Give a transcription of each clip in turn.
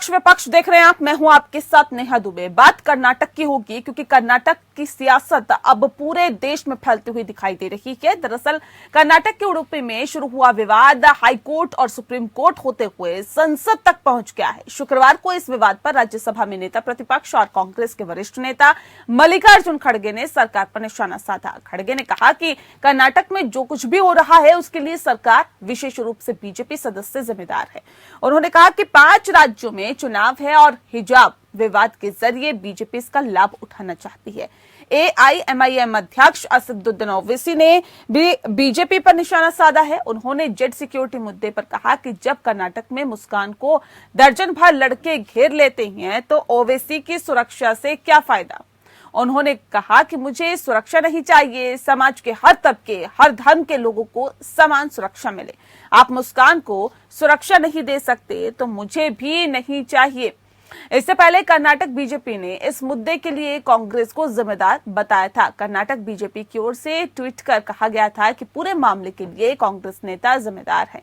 पक्ष विपक्ष देख रहे हैं आप, मैं हूं आपके साथ नेहा दुबे। बात कर्नाटक की होगी क्योंकि कर्नाटक की सियासत अब पूरे देश में फैलती हुई दिखाई दे रही है। दरअसल कर्नाटक के उडुपी में शुरू हुआ विवाद हाईकोर्ट और सुप्रीम कोर्ट होते हुए संसद तक पहुंच गया है। शुक्रवार को इस विवाद पर राज्यसभा में नेता प्रतिपक्ष और कांग्रेस के वरिष्ठ नेता मल्लिकार्जुन खड़गे ने सरकार पर निशाना साधा। खड़गे ने कहा कि कर्नाटक में जो कुछ भी हो रहा है उसके लिए सरकार, विशेष रूप से बीजेपी सदस्य जिम्मेदार है। उन्होंने कहा कि 5 राज्यों में चुनाव है और हिजाब विवाद के जरिए बीजेपी इसका लाभ उठाना चाहती है। एआईएमआईएम अध्यक्ष असदुद्दीन ओवैसी ने भी बीजेपी पर निशाना साधा है। उन्होंने जेड सिक्योरिटी मुद्दे पर कहा कि जब कर्नाटक में मुस्कान को दर्जन भर लड़के घेर लेते हैं तो ओवैसी की सुरक्षा से क्या फायदा। उन्होंने कहा कि मुझे सुरक्षा नहीं चाहिए, समाज के हर तबके, हर धर्म के लोगों को समान सुरक्षा मिले। आप मुस्कान को सुरक्षा नहीं दे सकते तो मुझे भी नहीं चाहिए। इससे पहले कर्नाटक बीजेपी ने इस मुद्दे के लिए कांग्रेस को जिम्मेदार बताया था। कर्नाटक बीजेपी की ओर से ट्वीट कर कहा गया था कि पूरे मामले के लिए कांग्रेस नेता जिम्मेदार हैं।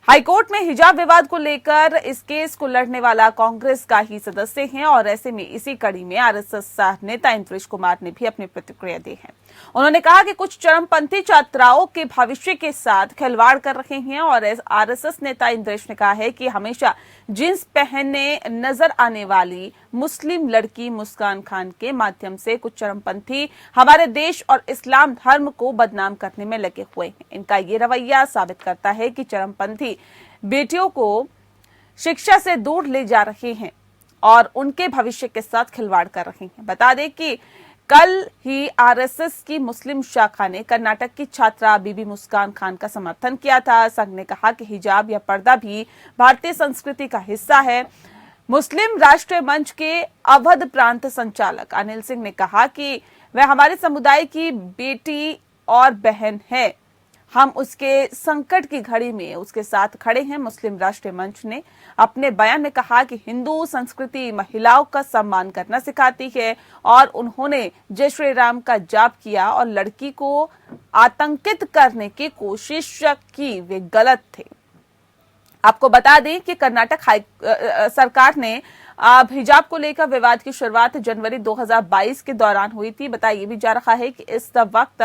हाईकोर्ट में हिजाब विवाद को लेकर इस केस को लड़ने वाला कांग्रेस का ही सदस्य है और ऐसे में इसी कड़ी में आरएसएस नेता इंद्रेश कुमार ने भी अपनी प्रतिक्रिया दी है। उन्होंने कहा कि कुछ चरमपंथी छात्राओं के भविष्य के साथ खिलवाड़ कर रहे हैं और आरएसएस नेता इंद्रेश ने कहा है कि हमेशा जींस पहनने नजर आने वाली मुस्लिम लड़की मुस्कान खान के माध्यम से कुछ चरमपंथी हमारे देश और इस्लाम धर्म को बदनाम करने में लगे हुए हैं। इनका ये रवैया साबित करता है कि चरमपंथी बेटियों को शिक्षा से दूर ले जा रहे हैं और उनके भविष्य के साथ खिलवाड़ कर रहे हैं। बता दें कि कल ही आरएसएस की मुस्लिम शाखा ने कर्नाटक की छात्रा बीबी मुस्कान खान का समर्थन किया था। संघ ने कहा कि हिजाब या पर्दा भी भारतीय संस्कृति का हिस्सा है। मुस्लिम राष्ट्रीय मंच के अवध प्रांत संचालक अनिल सिंह ने कहा कि वह हमारे समुदाय की बेटी और बहन है, हम उसके संकट की घड़ी में उसके साथ खड़े हैं। मुस्लिम राष्ट्रीय मंच ने अपने बयान में कहा कि हिंदू संस्कृति महिलाओं का सम्मान करना सिखाती है और उन्होंने जय श्री राम का जाप किया और लड़की को आतंकित करने की कोशिश की, वे गलत थे। आपको बता दें कि कर्नाटक सरकार ने हिजाब को लेकर विवाद की शुरुआत जनवरी 2022 के दौरान हुई थी। बताया भी जा रहा है कि इस वक्त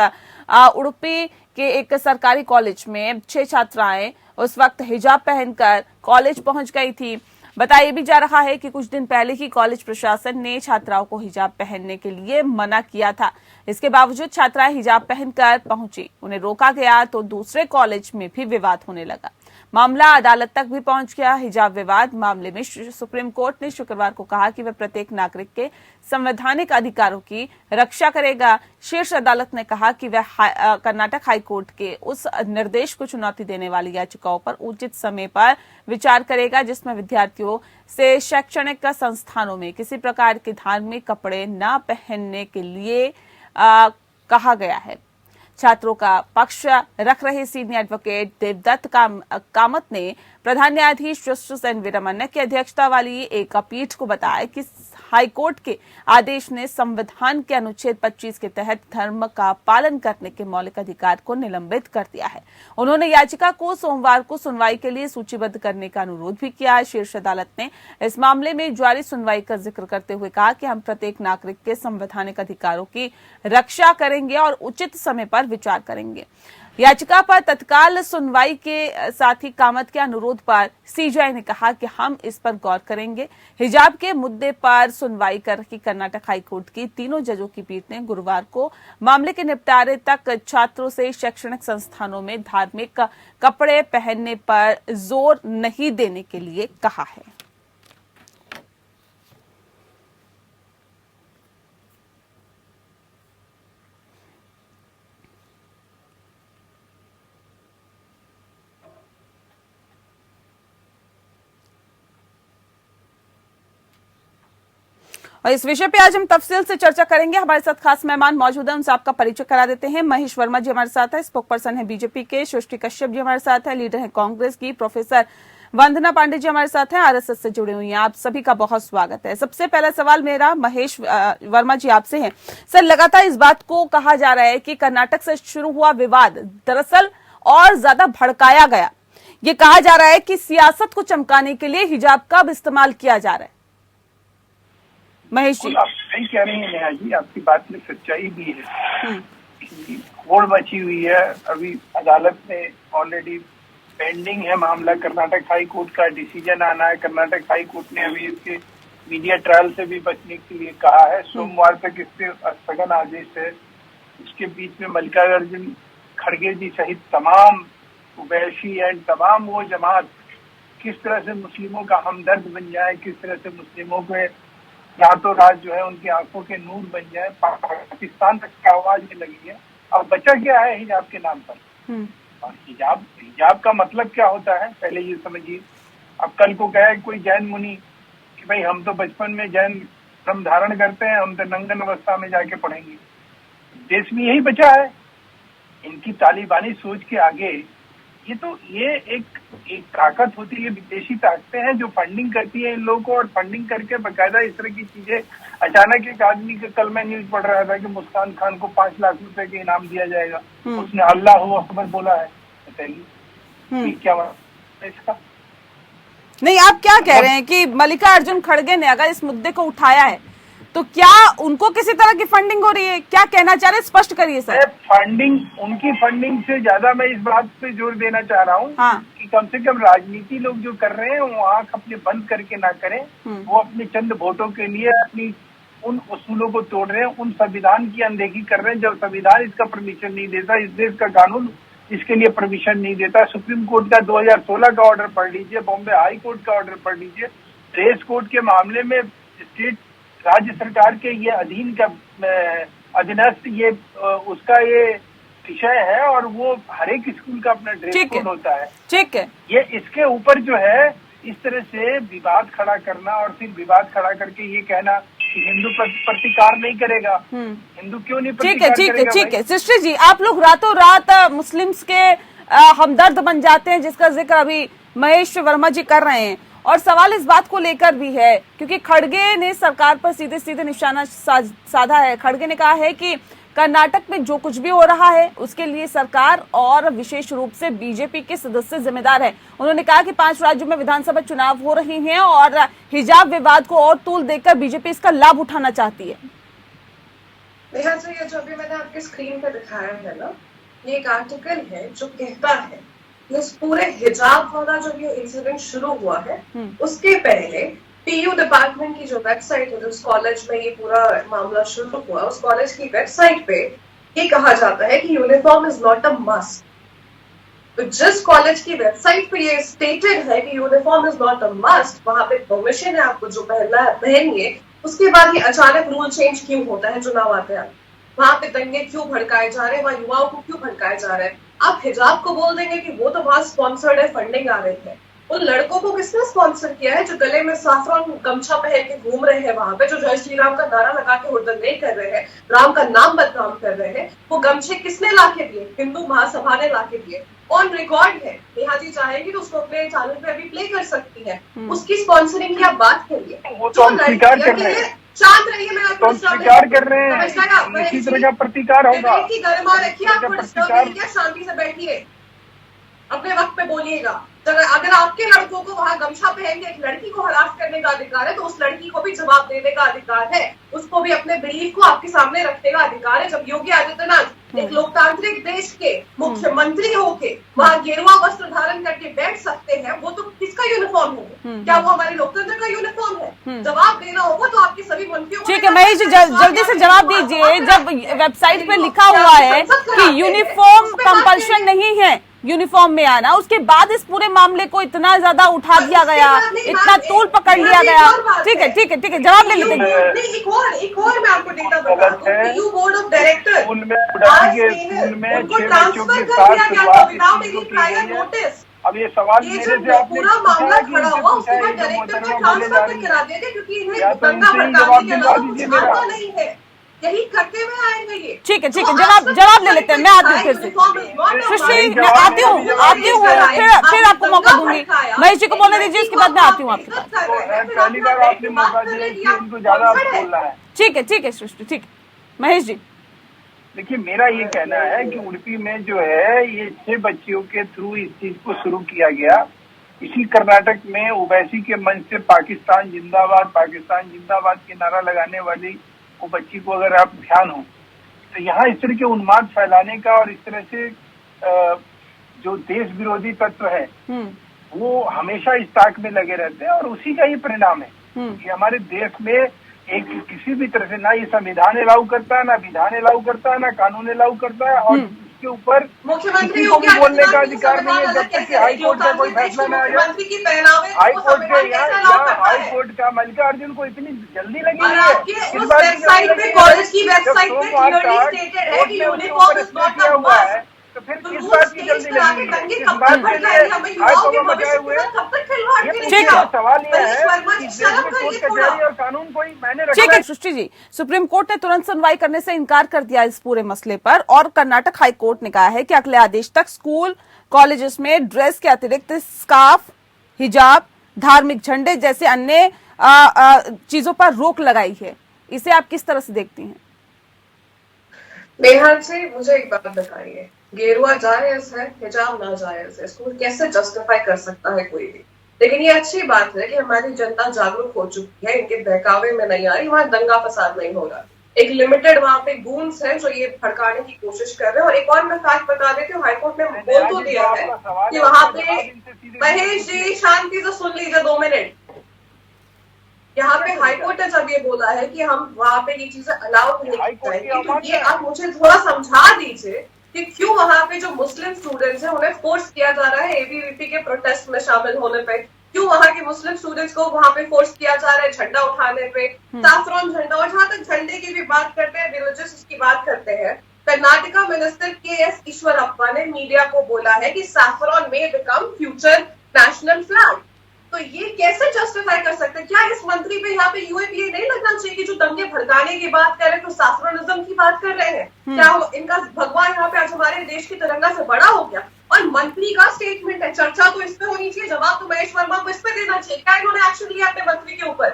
उडुपी के एक सरकारी कॉलेज में 6 छात्राएं उस वक्त हिजाब पहनकर कॉलेज पहुंच गई थी। बताया भी जा रहा है कि कुछ दिन पहले ही कॉलेज प्रशासन ने छात्राओं को हिजाब पहनने के लिए मना किया था। इसके बावजूद छात्राएं हिजाब पहनकर पहुंची, उन्हें रोका गया तो दूसरे कॉलेज में भी विवाद होने लगा। मामला अदालत तक भी पहुंच गया। हिजाब विवाद मामले में सुप्रीम कोर्ट ने शुक्रवार को कहा कि वह प्रत्येक नागरिक के संवैधानिक अधिकारों की रक्षा करेगा। शीर्ष अदालत ने कहा कि वह कर्नाटक हाईकोर्ट के उस निर्देश को चुनौती देने वाली याचिकाओं पर उचित समय पर विचार करेगा जिसमें विद्यार्थियों से शैक्षणिक संस्थानों में किसी प्रकार के धार्मिक कपड़े न पहनने के लिए कहा गया है। छात्रों का पक्ष रख रहे सीनियर एडवोकेट देवदत्त कामत ने प्रधान न्यायाधीश जस्टिस एन वीरमन्ना की अध्यक्षता वाली एक पीठ को बताया कि हाईकोर्ट के आदेश ने संविधान के अनुच्छेद 25 के तहत धर्म का पालन करने के मौलिक अधिकार को निलंबित कर दिया है। उन्होंने याचिका को सोमवार को सुनवाई के लिए सूचीबद्ध करने का अनुरोध भी किया है। शीर्ष अदालत ने इस मामले में जारी सुनवाई का जिक्र करते हुए कहा कि हम प्रत्येक नागरिक के संवैधानिक अधिकारों की रक्षा करेंगे और उचित समय पर विचार करेंगे। याचिका पर तत्काल सुनवाई के साथ ही कामत के अनुरोध पर सीजेआई ने कहा कि हम इस पर गौर करेंगे। हिजाब के मुद्दे पर सुनवाई कर रही कर्नाटक हाईकोर्ट की 3 जजों की पीठ ने गुरुवार को मामले के निपटारे तक छात्रों से शैक्षणिक संस्थानों में धार्मिक कपड़े पहनने पर जोर नहीं देने के लिए कहा है। और इस विषय पे आज हम तफसील से चर्चा करेंगे। हमारे साथ खास मेहमान मौजूद हैं, उनसे आपका परिचय करा देते हैं। महेश वर्मा जी हमारे साथ है, स्पोक पर्सन है बीजेपी के। सृष्टि कश्यप जी हमारे साथ है, लीडर है कांग्रेस की। प्रोफेसर वंदना पांडे जी हमारे साथ हैं, आरएसएस से जुड़े हुई हैं। आप सभी का बहुत स्वागत है। सबसे पहला सवाल मेरा महेश वर्मा जी आपसे है। सर, लगातार इस बात को कहा जा रहा है कि कर्नाटक से शुरू हुआ विवाद दरअसल और ज्यादा भड़काया गया। ये कहा जा रहा है कि सियासत को चमकाने के लिए हिजाब का अब इस्तेमाल किया जा रहा है। महेश जी, आप सही कह रही हैं नेहा जी, आपकी बात में सच्चाई भी है। होड़ मची हुई है। अभी अदालत में ऑलरेडी पेंडिंग है मामला, कर्नाटक हाई कोर्ट का डिसीजन आना है। कर्नाटक हाई कोर्ट ने अभी इसके मीडिया ट्रायल से भी बचने के लिए कहा है। सोमवार तक इस पे स्थगन आदेश है। इसके बीच में मल्लिकार्जुन खड़गे जी सहित तमाम वैशी एंड तमाम वो जमात किस तरह से मुस्लिमों का हमदर्द बन जाए, किस तरह से मुस्लिमों के रातों रात जो है उनकी आंखों के नूर बन जाए, पाकिस्तान तक की आवाज में लगी है। अब बचा क्या है हिजाब के नाम पर? और हिजाब का मतलब क्या होता है पहले ये समझिए। अब कल को कहे कोई जैन मुनि कि भाई हम तो बचपन में जैन धर्म धारण करते हैं, हम तो नंगन अवस्था में जाके पढ़ेंगे। देश में यही बचा है। इनकी तालिबानी सोच के आगे ये एक ताकत होती है, विदेशी ताकतें हैं जो फंडिंग करती है इन लोगों को, और फंडिंग करके बकायदा इस तरह की चीजें। अचानक एक आदमी का कल मैं न्यूज पढ़ रहा था कि मुस्कान खान को 5 लाख रुपए के इनाम दिया जाएगा। उसने अल्लाह अकबर बोला है। बताइए क्या मतलब इसका? नहीं, आप क्या कह रहे हैं कि मल्लिकार्जुन खड़गे ने अगर इस मुद्दे को उठाया है तो क्या उनको किसी तरह की फंडिंग हो रही है? क्या कहना चाह रहे हैं, स्पष्ट करिए सर। फंडिंग, उनकी फंडिंग से ज्यादा मैं इस बात पे जोर देना चाह रहा हूँ कि कम से कम राजनीति लोग जो कर रहे हैं वो आंख अपने बंद करके ना करें। वो अपने चंद वोटों के लिए अपनी उन उसूलों को तोड़ रहे हैं, उन संविधान की अनदेखी कर रहे हैं जब संविधान इसका परमिशन नहीं देता, इस देश का कानून इसके लिए परमिशन नहीं देता। सुप्रीम कोर्ट का 2016 का ऑर्डर पढ़ लीजिए, बॉम्बे हाई कोर्ट का ऑर्डर पढ़ लीजिए। रेस कोर्ट के मामले में स्टेट राज्य सरकार के ये अधीन का अधीनस्थ ये उसका ये विषय है, और वो हर एक स्कूल का अपना ड्रेस कोड होता है। ठीक है, ये इसके ऊपर जो है इस तरह से विवाद खड़ा करना और फिर विवाद खड़ा करके ये कहना कि हिंदू प्रतिकार नहीं करेगा। हिंदू क्यों नहीं प्रतिकार करेगा? ठीक है सृष्टि जी, आप लोग रातों रात मुस्लिम्स के हमदर्द बन जाते हैं, जिसका जिक्र अभी महेश वर्मा जी कर रहे हैं। और सवाल इस बात को लेकर भी है क्योंकि खड़गे ने सरकार पर सीधे सीधे निशाना साधा है। खड़गे ने कहा है कि कर्नाटक में जो कुछ भी हो रहा है उसके लिए सरकार और विशेष रूप से बीजेपी के सदस्य जिम्मेदार है। उन्होंने कहा कि 5 राज्यों में विधानसभा चुनाव हो रहे हैं और हिजाब विवाद को और तूल देकर बीजेपी इसका लाभ उठाना चाहती है। नेहा जी, ये जो अभी मैंने आपके स्क्रीन पर दिखाया है ना, ये एक आर्टिकल है जो कहता है इस पूरे हिजाब वाला जो ये इंसिडेंट शुरू हुआ है उसके पहले पीयू डिपार्टमेंट की जो वेबसाइट है, जिस कॉलेज में ये पूरा मामला शुरू हुआ, उस कॉलेज की वेबसाइट पे ये कहा जाता है कि uniform is not a must. तो जिस कॉलेज की वेबसाइट पे ये स्टेटेड है कि uniform is not a must, वहां पे परमिशन है आपको जो पहनना है पहनिए। उसके बाद ये अचानक रूल चेंज क्यों होता है? चुनाव आते हैं, वहां पे दंगे क्यों भड़काए जा रहे हैं, वहां युवाओं को क्यों भड़काए जा रहे हैं? आप हिजाब को बोल देंगे कि वो तो वहां स्पॉन्सर्ड है, फंडिंग आ रही है। उन लड़कों को किसने स्पॉन्सर किया है जो गले में साफरान गमछा पहन के घूम रहे हैं वहां पे, जो जय श्री राम का नारा लगा के हुड़दंगे कर रहे हैं, राम का नाम बदनाम कर रहे हैं? वो गमछे किसने लाके दिए? हिंदू महासभा ने लाके दिए। ऑन रिकॉर्ड है, नेहा जी चाहेंगी तो उसको अपने चैनल पे अभी प्ले कर सकती है। उसकी स्पॉन्सरिंग की आप बात करिए। शांत रहिए, मैं आपको स्वीकार कर रहे हैं, इसी तरह का प्रतिकार होगा। गरिमा रखिए, आपको डिस्टर्ब नहीं किया, शांति से बैठिए, अपने वक्त पे बोलिएगा। अगर आपके लड़कों को वहां गमछा पहन के एक लड़की को हरास करने का अधिकार है तो उस लड़की को भी जवाब देने का अधिकार है, उसको भी अपने बिलीफ को आपके सामने रखने का अधिकार है। जब योगी आदित्यनाथ एक लोकतांत्रिक देश के मुख्यमंत्री होके वहां गेरुआ वस्त्र धारण करके बैठ सकते हैं, वो तो किसका यूनिफॉर्म है? क्या वो हमारे लोकतंत्र का यूनिफॉर्म है? जवाब देना होगा तो आपके सभी मंत्रियों को। ठीक है महेश जी, जल्दी से जवाब दीजिए। जब वेबसाइट पे लिखा हुआ है कि यूनिफॉर्म कंपल्शन नहीं है यूनिफॉर्म में आना, उसके बाद इस पूरे मामले को इतना ज्यादा उठा दिया गया, इतना तूल पकड़ लिया गया। ठीक है, जवाब ले लेते हैं। एक और मैं आपको डेटा बता दूं, यूपी बोर्ड ऑफ डायरेक्टर उनको ट्रांसफर कर दिया गया था विदाउट एनी प्रायर नोटिस। अब ये सवाल ये जो पूरा मामला खड़ा हुआ उसके बाद डायरेक्टर को ट्रांसफर करके करा दिया गया क्योंकि इन्हें दंगा भड़काने के अलावा कुछ आता नहीं है। यही करते हुए आएंगे ये। ठीक है, जवाब ले लेते हैं। मैं आती हूँ फिर से सृष्टि, मैं आती हूँ फिर आपको मौका दूंगी। महेश जी को बोलने दीजिए, उसके बाद मैं आती हूँ आपके पास। पहली बार आपने मौका दिया कि उनको ज्यादा बोलना है। ठीक है सृष्टि, ठीक है महेश जी। देखिए, मेरा ये कहना है कि उडुपी में जो है ये 6 बच्चियों के थ्रू इस चीज को शुरू किया गया। इसी कर्नाटक में ओवैसी के मंच से पाकिस्तान जिंदाबाद के नारा लगाने वाली वो बच्ची को अगर आप ध्यान हो तो यहाँ इस तरह के उन्माद फैलाने का और इस तरह से जो देश विरोधी तत्व है वो हमेशा इस ताक में लगे रहते हैं और उसी का ही परिणाम है कि हमारे देश में एक किसी भी तरह से ना ये संविधान लागू करता है, ना विधान लागू करता है, ना कानून लागू करता है और उसके ऊपर मुख्यमंत्री को भी बोलने का अधिकार नहीं है जब तक कि हाई कोर्ट का कोई फैसला न आया। हाई कोर्ट का मल्लिकार्जुन को इतनी जल्दी लगी है इस बात की कॉलेज की वेबसाइट पे क्लियरली स्टेटेड है कि uniform is not the must, तो फिर किस बात की जल्दी लगी? इस बात के लिए आज कौन बचाए हुए? सवाल यह है कि देश में कोर्ट कचहरी और कानून कोई मैंने ठीक है सृष्टि जी, सुप्रीम कोर्ट ने तुरंत सुनवाई करने से इनकार कर दिया इस पूरे मसले पर और कर्नाटक हाई कोर्ट ने कहा है कि अगले आदेश तक स्कूल कॉलेजेस में ड्रेस के अतिरिक्त स्कार्फ, हिजाब, धार्मिक झंडे जैसे अन्य चीजों पर रोक लगाई है। इसे आप किस तरह से देखती हैं? नेहा जी, मुझे एक बात बताइए, गेरुआ जायज है, हिजाब नाजायज है, इसको कैसे जस्टिफाई कर सकता है कोई भी? लेकिन ये अच्छी बात है कि हमारी जनता जागरूक हो चुकी है, इनके बहकावे में नहीं आ रही, वहां दंगा फसाद नहीं हो रहा। एक लिमिटेड वहां पे गूंस है जो ये भड़काने की कोशिश कर रहे हैं। और एक और मैं फैक्ट बता देती हूँ, हाईकोर्ट ने बोल तो दिया है कि वहां पे, महेश जी शांति से सुन लीजिए 2 मिनट, यहाँ पे हाईकोर्ट ने जब ये बोला है कि हम वहां पे ये चीजें अलाउ नहीं करेंगे, तो ये आप मुझे थोड़ा समझा दीजिए कि क्यों वहां पे जो मुस्लिम स्टूडेंट्स हैं उन्हें फोर्स किया जा रहा है एबीवीपी के प्रोटेस्ट में शामिल होने पे? क्यों वहां के मुस्लिम स्टूडेंट्स को वहां पे फोर्स किया जा रहा है झंडा उठाने पे, सैफ्रॉन झंडा? और जहां तक झंडे की भी बात करते हैं, रिलीजियस की बात करते हैं, कर्नाटका मिनिस्टर के.एस. ईश्वरप्पा ने मीडिया को बोला है कि सैफ्रॉन में बिकम फ्यूचर नेशनल फ्लैग। तो ये कैसे जस्टिफाई कर सकते हैं? क्या इस मंत्री पे यहाँ पे यूएपीए नहीं लगना चाहिए कि जो दंगे भड़काने की बात कर रहे हैं तो सैफ्रोनिज्म की बात कर रहे हैं? क्या इनका भगवा यहाँ पे आज हमारे देश की तिरंगा से बड़ा हो गया? और मंत्री का स्टेटमेंट है, चर्चा तो इस पे होनी चाहिए, जवाब तो महेश वर्मा को इस पे देना चाहिए। क्या इन्होंने एक्शन लिया अपने मंत्री के ऊपर?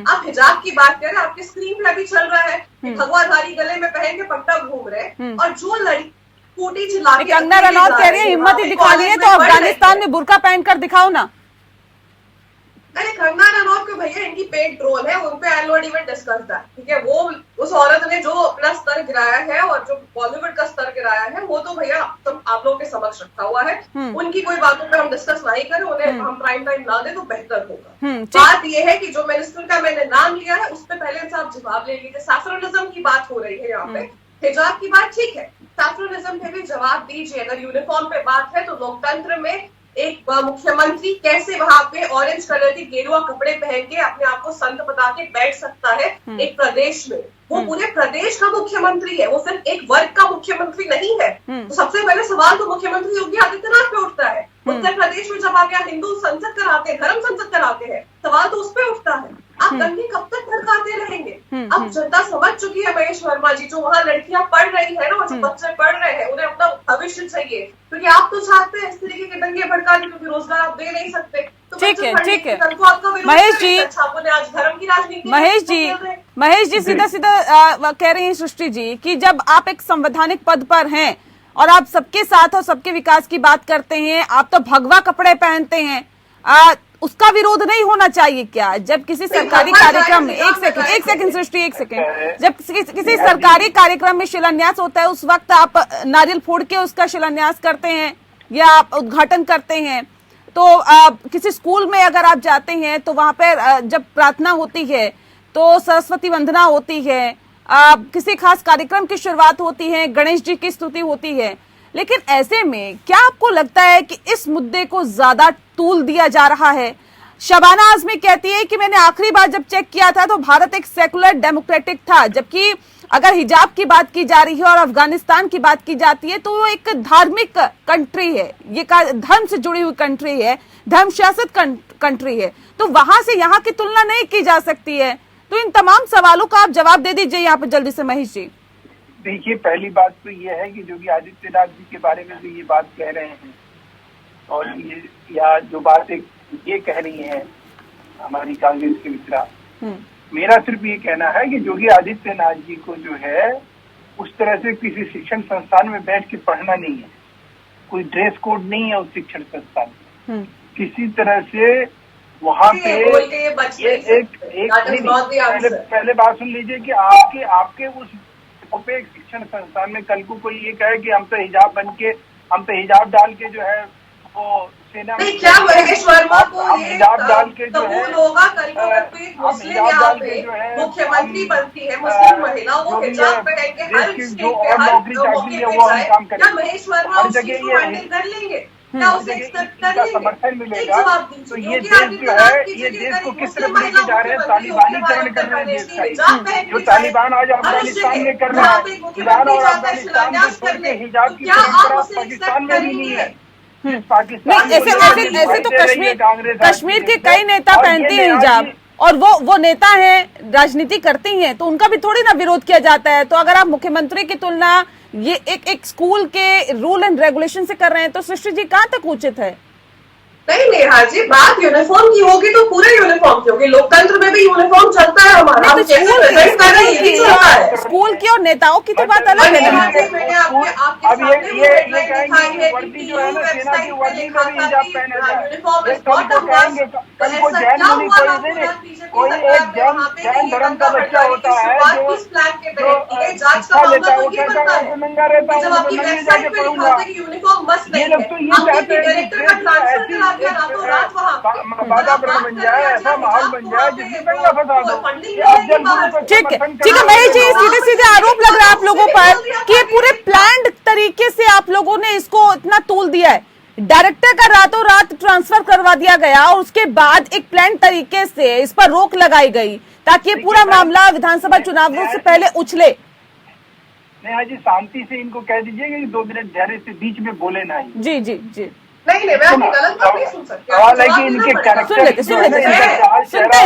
आप हिजाब की बात कर रहे हैं, आपके स्क्रीन पे भी चल रहा है भगवाधारी गले में पहन के पट्टा घूम रहे हैं, और जो लड़की स्कूटी चला के कंगना रनौत कह रही है हिम्मत ही दिखानी है तो अफगानिस्तान में बुर्का पहनकर दिखाओ ना। अरे कंगना रनौत को भैया इनकी पेड रोल है, उन पे एनुअल इवेंट डिस्कस था, ठीक है? वो उस औरत ने जो अपना स्तर गिराया है और जो बॉलीवुड का स्तर गिराया है वो तो भैया आप लोगों के समक्ष रखा हुआ है। उनकी कोई बातों पे हम डिस्कस नहीं करें, उन्हें हम प्राइम टाइम ना दे तो बेहतर होगा। बात ये है कि जो मिनिस्टर का मैंने नाम लिया है उस पर पहले से आप जवाब ले लीजिए। सैफ्रोनिज्म की बात हो रही है यहाँ पे, हिजाब की बात ठीक है, सैफ्रोनिज्म पे भी जवाब दीजिए। अगर यूनिफॉर्म पे बात है तो लोकतंत्र में एक मुख्यमंत्री कैसे वहां पे ऑरेंज कलर के गेरुआ कपड़े पहन के अपने आप को संत बता के बैठ सकता है एक प्रदेश में? वो पूरे प्रदेश का मुख्यमंत्री है, वो सिर्फ एक वर्ग का मुख्यमंत्री नहीं है। तो सबसे पहले सवाल तो मुख्यमंत्री योगी आदित्यनाथ पे उठता है। उत्तर प्रदेश में जब आप यहाँ हिंदू संसद कराते हैं, धर्म संसद कराते हैं, सवाल तो उस पे उठता है। आप दंगे कब तक भड़काते रहेंगे? अब जनता समझ चुकी है महेश वर्मा जी, जो वहाँ लड़कियां पढ़ रही है ना और जो बच्चे पढ़ रहे हैं उन्हें अपना भविष्य चाहिए, क्योंकि आप तो चाहते हैं इस तरीके के दंगे भड़काने, क्योंकि रोजगार आप दे नहीं सकते। तो ठीक है महेश जी, आज धर्म की राजनीति महेश जी सीधा सीधा कह रही हैं सृष्टि जी कि जब आप एक संवैधानिक पद पर हैं और आप सबके साथ और सबके विकास की बात करते हैं, आप तो भगवा कपड़े पहनते हैं, उसका विरोध नहीं होना चाहिए क्या? जब किसी सरकारी कार्यक्रम में एक सेकंड सृष्टि, एक सेकंड, जब किसी सरकारी कार्यक्रम में शिलान्यास होता है उस वक्त आप नारियल फोड़ के उसका शिलान्यास करते हैं या आप उद्घाटन करते हैं। तो किसी स्कूल में अगर आप जाते हैं तो वहां पर जब प्रार्थना होती है तो सरस्वती वंदना होती है, किसी खास कार्यक्रम की शुरुआत होती है, गणेश जी की स्तुति होती है। लेकिन ऐसे में क्या आपको लगता है कि इस मुद्दे को ज्यादा तूल दिया जा रहा है? शबाना आजमी कहती है कि मैंने आखिरी बार जब चेक किया था तो भारत एक सेकुलर डेमोक्रेटिक था, जबकि अगर हिजाब की बात की जा रही है और अफगानिस्तान की बात की जाती है तो वो एक धार्मिक कंट्री है, ये धर्म से जुड़ी हुई कंट्री है, धर्म शासित कंट्री है, तो वहां से यहाँ की तुलना नहीं की जा सकती है। तो इन तमाम सवालों का आप जवाब दे दीजिए यहाँ पर जल्दी से महेश जी। देखिए, पहली बात तो ये है कि योगी आदित्यनाथ जी के बारे में जो ये बात कह रहे हैं और ये या जो बात ये कह रही है हमारी कांग्रेस के मित्रा, मेरा सिर्फ ये कहना है कि योगी आदित्यनाथ जी को जो है उस तरह से किसी शिक्षण संस्थान में बैठ के पढ़ना नहीं है, कोई ड्रेस कोड नहीं है उस शिक्षण संस्थान में। किसी तरह से वहाँ पे पहले बात सुन लीजिए कि आपके उस पे शिक्षण संस्थान में कल को कोई ये कहे कि हम तो हिजाब डाल के जो है वो सेना में क्या महेश वर्मा को ये हिजाब डाल के जो है होगा कल को कोई मुस्लिम यहाँ पे मुख्यमंत्री बनती है, मुस्लिम महिला वो हिजाब पहन के हर जो और नौकरी चाकरी है वो हम काम करें, क्या महेश वर्मा हर उस चीज को हैंडल कर लेंगे? क्या उसे एक्सेप्ट कर लेंगे? समर्थन मिलेगा तो ये देश जो है ये देश को किस तरफ लेके जा रहे हैं, तालिबानीकरण कर रहे हैं देश का। जो तालिबान आज अफगानिस्तान में कर रहा है, ईरान और अफगानिस्तान में छोड़ के हिजाब की परंपरा पाकिस्तान में भी नहीं है। पाकिस्तान ऐसे तो कश्मीर के कई नेता पहनते हैं हिजाब और वो नेता हैं, राजनीति करते ही हैं, तो उनका भी थोड़ी ना विरोध किया जाता है। तो अगर आप मुख्यमंत्री की तुलना ये एक स्कूल के रूल एंड रेगुलेशन से कर रहे हैं तो सृष्टि जी कहाँ तक उचित है? नहीं नेहा जी, बात यूनिफॉर्म की होगी तो पूरे यूनिफॉर्म की होगी। लोकतंत्र में भी यूनिफॉर्म चलता है हमारा, हम कैसे प्रेजेंट कर रहे हैं ये भी चलता है। स्कूल की और नेताओं की तो बात अलग है। मैंने आपके सामने दिखाई है कि वेबसाइट पे लिखा था कि uniform is not a must. कोई एक जैन धर्म का बच्चा होता है जो प्लान के तहत की गई जांच का मामला तो ये बनता है नंगा रहता जब आपकी वेबसाइट पे लिखा होता है कि यूनिफॉर्म मस्ट नहीं है, आपके डायरेक्टर का ट्रांसफर करा दिया रातों रात वहाँ वातावरण बन जाए, ऐसा माहौल बन जाए जिसमें दंगा फसाद हो। ठीक है महेश जी, सीधे आरोप लग रहा है आप लोगों पर कि ये पूरे प्लान्ड तरीके से आप लोगों ने इसको इतना तूल दिया है। डायरेक्टर का रातों रात ट्रांसफर करवा दिया गया और उसके बाद एक प्लान तरीके से इस पर रोक लगाई गई ताकि ये पूरा मामला विधानसभा चुनावों से पहले उछले। नेहा जी शांति से इनको कह दीजिएगा कि 2 मिनट धैर्य से बीच में बोले ना। जी जी जी नहीं मैं आपकी गलत बात नहीं सुन सकती। सवाल है कि इनके कैरेक्टर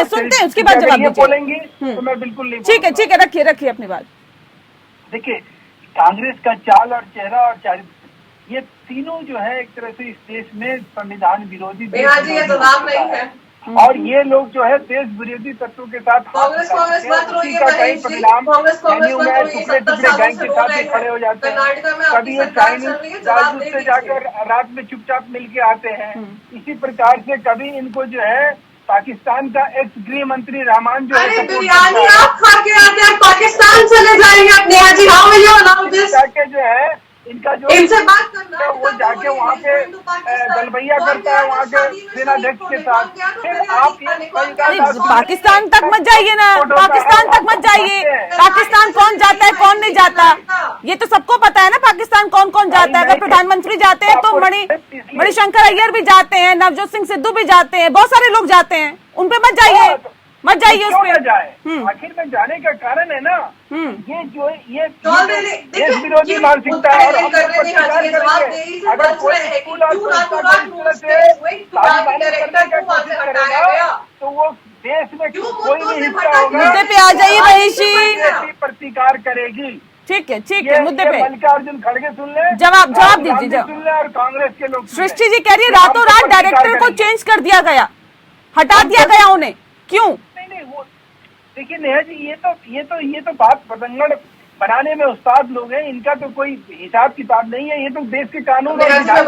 सुनते हैं उसके बाद जवाब बोलेंगे तो मैं बिल्कुल नहीं। ठीक है रखिए अपनी बात। देखिए कांग्रेस का चाल और चेहरा और चारित्र ये तीनों जो है एक तरह से इस देश में संविधान विरोधी जवाब नहीं है और ये लोग जो है देश विरोधी तत्वों के साथ कांग्रेस मत रोइए परिणाम टुकड़े गैंग के साथ खड़े हो जाते हैं। कभी ये चाइनीज राजदूत से जाकर रात में चुपचाप मिल के आते हैं। इसी प्रकार से कभी इनको जो है पाकिस्तान का एक्स गृह मंत्री रहमान जो है बिरयानी आप खा के आते हैं पाकिस्तान चले जाएंगे अपने जाके जो है इनका जो इनसे बात करना है वो जाके वहाँ पे गलबैया करता है वहाँ के सेनाध्यक्ष के साथ। फिर आप पाकिस्तान तक मत जाइए ना, पाकिस्तान तक मत जाइए। पाकिस्तान कौन जाता है कौन नहीं जाता ये तो सबको पता है ना, पाकिस्तान कौन कौन जाता है। अगर प्रधानमंत्री जाते हैं तो मणिशंकर अय्यर भी जाते हैं, नवजोत सिंह सिद्धू भी जाते हैं, बहुत सारे लोग जाते हैं। उन पे मत जाइए उस पे जाए। आखिर में जाने का कारण है ना ये जो ये देश विरोधी मानसिकता है। और अगर कोई स्कूल और तो वो देश में कोई नहीं हिस्सा होगा। मुद्दे पे आ जाइए महेश जी, प्रतिकार करेगी। ठीक है मुद्दे पे मल्लिकार्जुन खड़गे सुन ले, जवाब दीजिए। सुन ले और कांग्रेस के लोग। सृष्टि जी कह रही है रातों रात डायरेक्टर को चेंज कर दिया गया, हटा दिया गया उन्हें, क्यों? नहीं वो देखिए नेहा जी ये तो बात पतंगड़ बनाने में उस्ताद लोग हैं। इनका तो कोई हिसाब किताब नहीं है। ये तो देश के कानून और विधान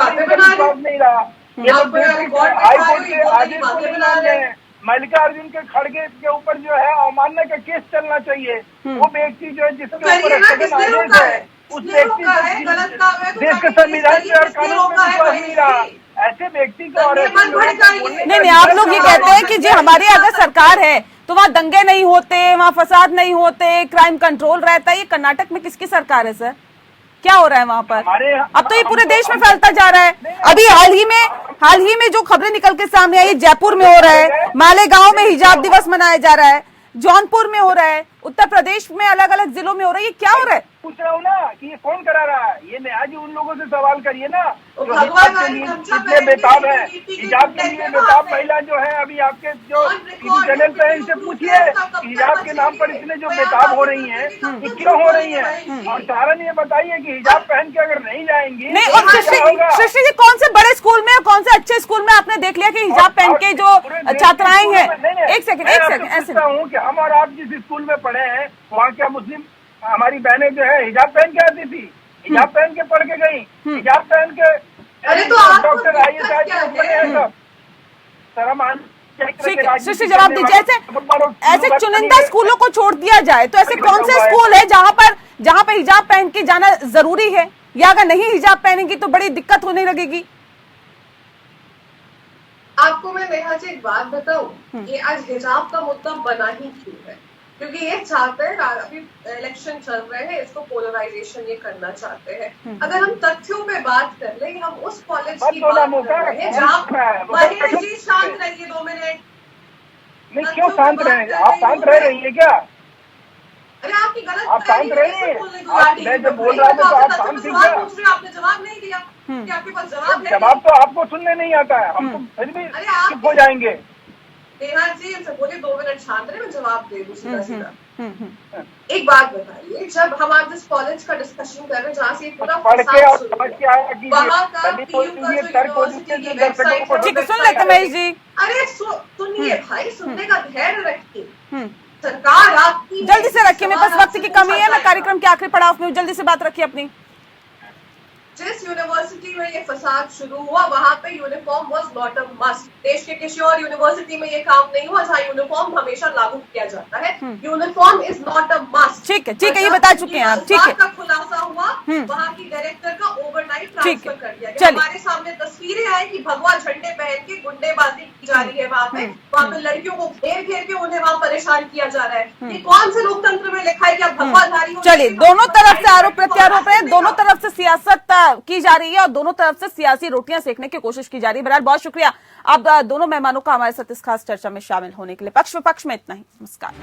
नहीं रहा। ये तो देश के हाईकोर्ट के आदेश को नहीं मान रहे हैं। मल्लिकार्जुन के खड़गे के ऊपर जो है अवमानना का केस चलना चाहिए। वो व्यक्ति जो है जिसके ऊपर आदेश है उस व्यक्ति देश के संविधान के और कानून में विश्वास नहीं रहा। ऐसे व्यक्ति को नहीं आप लोग ये कहते हैं कि जो हमारी अगर सरकार है तो वहाँ दंगे नहीं होते, वहाँ फसाद नहीं होते, क्राइम कंट्रोल रहता है। ये कर्नाटक में किसकी सरकार है सर? क्या हो रहा है वहाँ पर? अब तो ये पूरे देश में फैलता जा रहा है। अभी हाल ही में जो खबरें निकल के सामने आई, जयपुर में हो रहा है, मालेगांव में हिजाब दिवस मनाया जा रहा है, जौनपुर में हो रहा है, उत्तर प्रदेश में अलग अलग जिलों में हो रहा है। ये क्या हो रहा है? पूछ रहा हूँ ना कि ये कौन करा रहा है। ये मैं आज उन लोगों से सवाल करिए ना जो हिजाब के लिए कितने बेताब है। हिजाब के लिए बेताब महिला जो है अभी आपके जो चैनल पे इनसे पूछिए हिजाब के नाम पर इतने जो बेताब हो रही हैं ये क्यों हो रही हैं। और कारण ये बताइए कि हिजाब पहन के अगर नहीं जाएंगी नहीं। और सृष्टि जी कौन से बड़े स्कूल में कौन से अच्छे स्कूल में आपने देख लिया कि हिजाब पहन के जो छात्राएं हैं? एक सेकंड ऐसे हूँ कि हम और आप जिस स्कूल में पढ़े हैं वहाँ क्या मुस्लिम हमारी बहनें जो है हिजाब पहन के आती थी, हिजाब पहन के पढ़ के गई, हिजाब पहन के अरे तो आपको डॉक्टर दिक्कत IAS क्या बने हैं है? सब। शर्म आनी ठीक है, चाहिए। सृष्टि जवाब दीजिए। ऐसे चुनिंदा स्कूलों को छोड़ दिया जाए तो ऐसे कौन से स्कूल है जहां पर हिजाब पहन के जाना जरूरी है, या अगर नहीं हिजाब पहनेंगी तो बड़ी दिक्कत होने लगेगी? आपको मैं नेहा जी एक बात बताऊं, ये आज हिजाब का मुद्दा बना ही क्यों है? क्योंकि ये चाहते हैं, अभी इलेक्शन चल रहे हैं, इसको पोलराइजेशन ये करना चाहते हैं। अगर हम तथ्यों पे बात कर ले, हम उस कॉलेज की बात कर रहे हैं जहाँ महेश जी शांत रहिए 2 मिनट। नहीं, क्यों शांत रहे? आप शांत रह रही है क्या? अरे आपकी गलत आप शांत रहिए। मैं जब बोल रहा था तो आप शांत थी क्या? पूछ रहे, आपने जवाब नहीं दिया कि आपके पास जवाब है? जवाब तो आपको सुनने नहीं आता है, हम तो फिर भी चुप हो जाएंगे। नेहा जी इनसे बोलिए 2 मिनट शांत रहे, मैं जवाब दे दूं सीधा सीधा। एक बात बताइए, जब हम आज जिस कॉलेज का डिस्कशन कर रहे हैं जहाँ से ये पूरा पढ़ के और समझ के आया कि वहाँ का PU का जो यूनिवर्सिटी की वेबसाइट है, ठीक है, सुन लेते महेश जी। अरे सुनिए भाई, सुनने का धैर्य रखिए। सरकार आपकी जल्दी से रखिए, मेरे पास वक्त की कमी है, मैं कार्यक्रम के आखिरी पड़ाव में हूं, जल्दी से बात रखिए अपनी। जिस यूनिवर्सिटी में ये फसाद शुरू हुआ वहां पे uniform was not a must. देश के किसी और यूनिवर्सिटी में ये काम नहीं हुआ जहाँ यूनिफॉर्म हमेशा लागू किया जाता है। Uniform is not a must. ठीक है, ये बता चुके हैं आप। ठीक है, का खुलासा हुआ, वहाँ की डायरेक्टर का ओवरनाइट ट्रांसफर कर दिया गया। हमारे सामने तस्वीरें आई कि भगवा झंडे पहन के गुंडेबाजी की जा रही है वहाँ पे लड़कियों को घेर घेर के उन्हें वहाँ परेशान किया जा रहा है। ये कौन से लोकतंत्र में लिखा है कि आप भगवाधारी हो? चलिए, दोनों तरफ से आरोप प्रत्यारोप है, दोनों तरफ से सियासत की जा रही है और दोनों तरफ से सियासी रोटियां सेकने की कोशिश की जा रही है। बहरहाल बहुत शुक्रिया आप दोनों मेहमानों का हमारे साथ इस खास चर्चा में शामिल होने के लिए। पक्ष विपक्ष में इतना ही। नमस्कार।